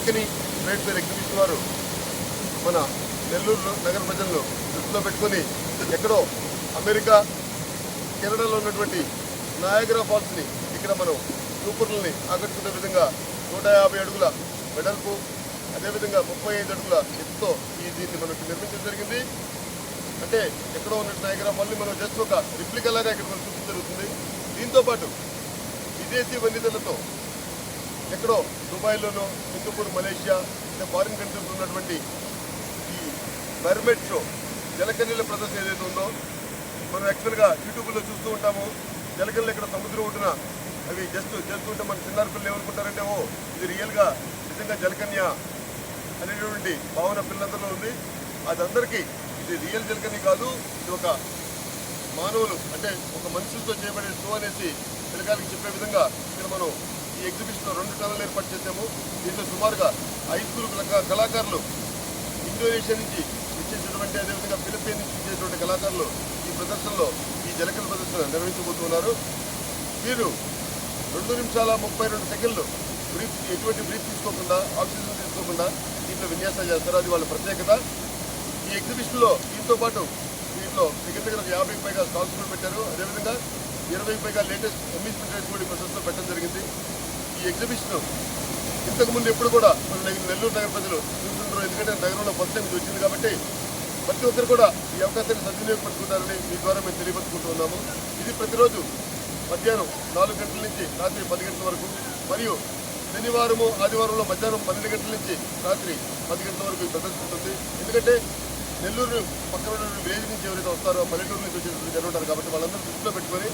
జలకని trade fair exhibition వారు మన నెల్లూరు నగర ప్రజలను దృష్టిలో పెట్టుకొని ఎక్కడో అమెరికా కెనడాలో ఉన్నటువంటి నయాగరా ఫాల్స్ని ఇక్కడ మనం చూపురుల్ని ఆకట్టుకునే విధంగా 150 అడుగుల వెడల్పు అదేవిధంగా 35 అడుగుల ఎత్తుతో దీన్ని మనకు నిర్మించడం జరిగింది. అంటే ఎక్కడో ఉన్న నయాగరా ఫాల్ని మనం జస్ట్ ఒక రిప్లికలాగా ఇక్కడ మనం చూపించడం జరుగుతుంది. దీంతోపాటు విదేశీ వన్యతలతో ఎక్కడో దుబాయ్లోనో సింగపూర్ మలేషియా ఇంకా ఫారిన్ కంట్రీస్లో ఉన్నటువంటి ఈ మెర్మైడ్ షో జలకన్యల ప్రదర్శన ఏదైతే ఉందో మనం యాక్చువల్గా యూట్యూబ్లో చూస్తూ ఉంటాము. జలకన్యలు ఇక్కడ సముద్రం ఉంటున్నా అవి జస్ట్ చేస్తుంటే మన చిన్నారు పిల్లలు ఏమనుకుంటారంటే ఓ ఇది రియల్గా నిజంగా జలకన్య అనేటువంటి భావన పిల్లలందరిలో ఉంది. అదందరికీ ఇది రియల్ జలకన్య కాదు, ఇది ఒక మానవులు అంటే ఒక మనుషులతో చేయబడే షో అనేసి పిల్లకాయలకి చెప్పే విధంగా ఇక్కడ మనం ఈ ఎగ్జిబిషన్లో 2 టన్నులు ఏర్పాటు చేసాము. దీంట్లో సుమారుగా 5 స్కూల్ కళాకారులు ఇండోనేషియా నుంచి ఇచ్చేసినటువంటి అదేవిధంగా ఫిలిప్పీన్ నుంచి ఇచ్చేటువంటి కళాకారులు ఈ ప్రదర్శనలో ఈ జలకల ప్రదర్శన నిర్వహించబోతున్నారు. వీరు 2 నిమిషాల 32 సెకండ్లు ఎటువంటి బ్రీత్ తీసుకోకుండా ఆక్సిజన్ తీసుకోకుండా దీంట్లో విన్యాసాలు చేస్తారు. అది వాళ్ళ ప్రత్యేకత. ఈ ఎగ్జిబిషన్లో దీంతో పాటు దీంట్లో దగ్గర 50కి పైగా స్టాల్స్ కూడా పెట్టారు. అదేవిధంగా 20కి పైగా లేటెస్ట్ అమ్యూజ్మెంట్ రైడ్స్ కూడా ఈ ప్రదర్శనలో పెట్టడం జరిగింది. ఈ ఎగ్జిబిషన్ ఇంతకుముందు ఎప్పుడు కూడా మన నెల్లూరు నగర ప్రజలు చూస్తుంటారు. ఎందుకంటే నగరంలో ఫస్ట్ టైం ఇది వచ్చింది కాబట్టి ప్రతి ఒక్కరు కూడా ఈ అవకాశాన్ని సద్వినియోగపరుచుకుంటారని మీ ద్వారా మేము తెలియపరుచుకుంటూ ఉన్నాము. ఇది ప్రతిరోజు మధ్యాహ్నం 4 గంటల నుంచి రాత్రి 10 గంటల వరకు మరియు శనివారము ఆదివారంలో మధ్యాహ్నం 12 గంటల నుంచి రాత్రి 10 గంటల వరకు ప్రదర్శన ఉంటుంది. ఎందుకంటే నెల్లూరు పక్కన ఉన్న విలేజ్ నుంచి ఎవరైతే వస్తారో పల్లెటూరు నుంచి వచ్చేటువంటి జనం ఉంటారు కాబట్టి వాళ్ళందరూ దృష్టిలో పెట్టుకొని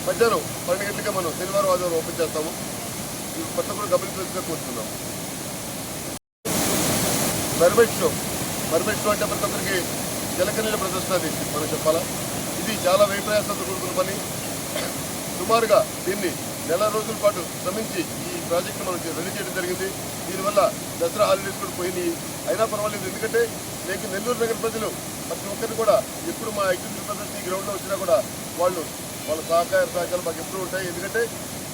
మధ్యాహ్నం 12 గంటలకే మనం శనివారం ఆదివారం ఓపెన్ చేస్తాము. ఈ పట్ల కూడా గమనించవలసిగా కోరుతున్నాము. మెర్మైడ్ షో అంటే ప్రతి ఒక్కరికి జలకన్యల ప్రదర్శన అది మనం చెప్పాలా. ఇది చాలా వ్యయప్రయాసాలతో కూడుకున్న పని. సుమారుగా దీన్ని 1 నెల రోజుల పాటు శ్రమించి ఈ ప్రాజెక్టు మనకి రెడీ చేయడం జరిగింది. దీనివల్ల దసరా హాలిడేస్ కూడా పోయినాయి. అయినా పర్వాలేదు, ఎందుకంటే మీకు నెల్లూరు నగర ప్రజలు ప్రతి ఒక్కరిని కూడా ఎప్పుడు మా ఎగ్జిబిషన్ ప్రదర్శన ఈ గ్రౌండ్లో వచ్చినా కూడా వాళ్ళ సహకారాలు మాకు ఎప్పుడు ఉంటాయి. ఎందుకంటే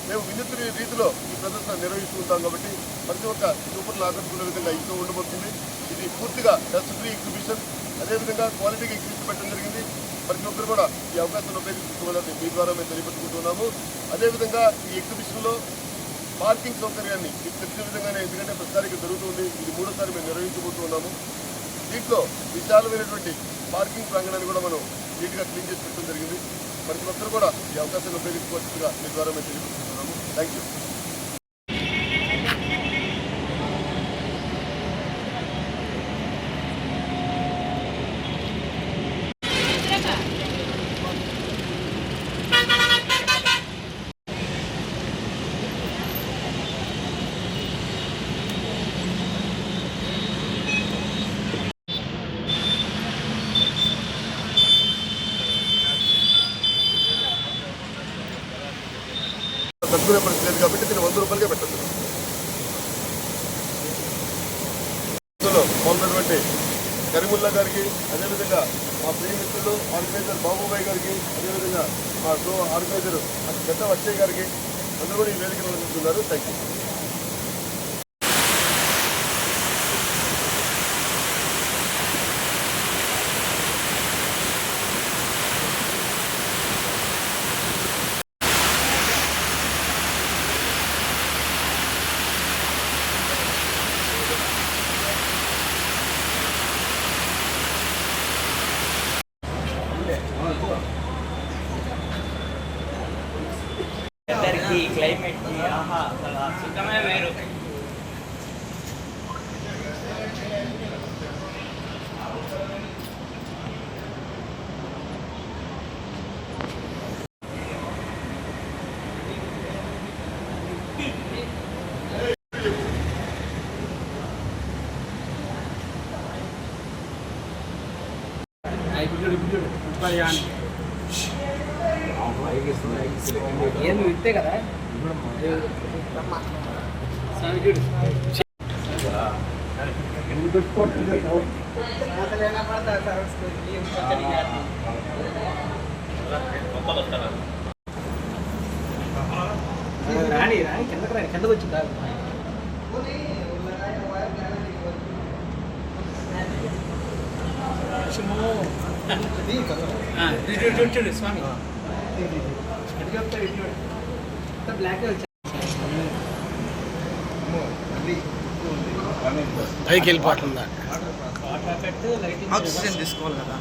మేము వినూత్న రీతిలో ఈ ప్రదర్శన నిర్వహిస్తూ ఉంటాం కాబట్టి ప్రతి ఒక్క చూపులను ఆకట్టుకునే విధంగా ఇంట్లో ఉండబోతుంది. ఇది పూర్తిగా డస్ట్ ఫ్రీ ఎగ్జిబిషన్, అదేవిధంగా క్వాలిటీగా ఎగ్జిబిషన్ పెట్టడం జరిగింది. ప్రతి ఒక్కరు కూడా ఈ అవకాశాన్ని ఉపయోగించుకోవాలని మీ ద్వారా మేము తెలియపరుచుకుంటున్నాము. అదేవిధంగా ఈ ఎగ్జిబిషన్లో పార్కింగ్ సౌకర్యాన్ని మీకు తెలిసిన విధంగానే, ఎందుకంటే ప్రతిసారికి జరుగుతుంది, ఇది 3వ సారి మేము నిర్వహించబోతున్నాము. దీంట్లో విశాలమైనటువంటి పార్కింగ్ ప్రాంగణాన్ని కూడా మనం నీట్గా క్లీన్ చేసి పెట్టడం జరిగింది. ప్రతి ఒక్కరు కూడా ఈ అవకాశాన్ని ఉపయోగించుకోవచ్చుగా మీ ద్వారా మేము తెలియపరుచుకుంటున్నాము. Thank you. తక్కువ పరిస్థితి లేదు కాబట్టి దీన్ని 100 రూపాయలకే పెట్టచ్చు. ఇందులో పాల్గొన్నటువంటి కరీముల్లా గారికి, అదేవిధంగా మా ప్రియ మిత్రులు ఆర్గనైజర్ బాబుబాయ్ గారికి, అదేవిధంగా మా షో ఆర్గనైజర్ గడ్డ అక్షయ్ గారికి అందరూ కూడా ఈ వేదికను అందిస్తున్నారు. Thank you. క్లైమేట్ సుఖమే వేరు. ఏం ఇస్తే కదా రాణి కిందకు వచ్చిందా కొంచెము చూడు స్వామి బ్లాక్ పైకి వెళ్ళిపోతుందా ఆక్సిజన్ తీసుకోవాలి కదా.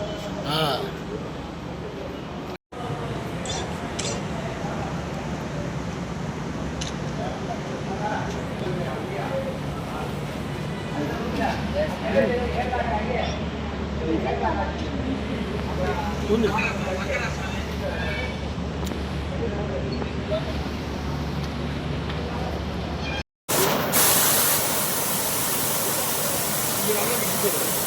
ఈ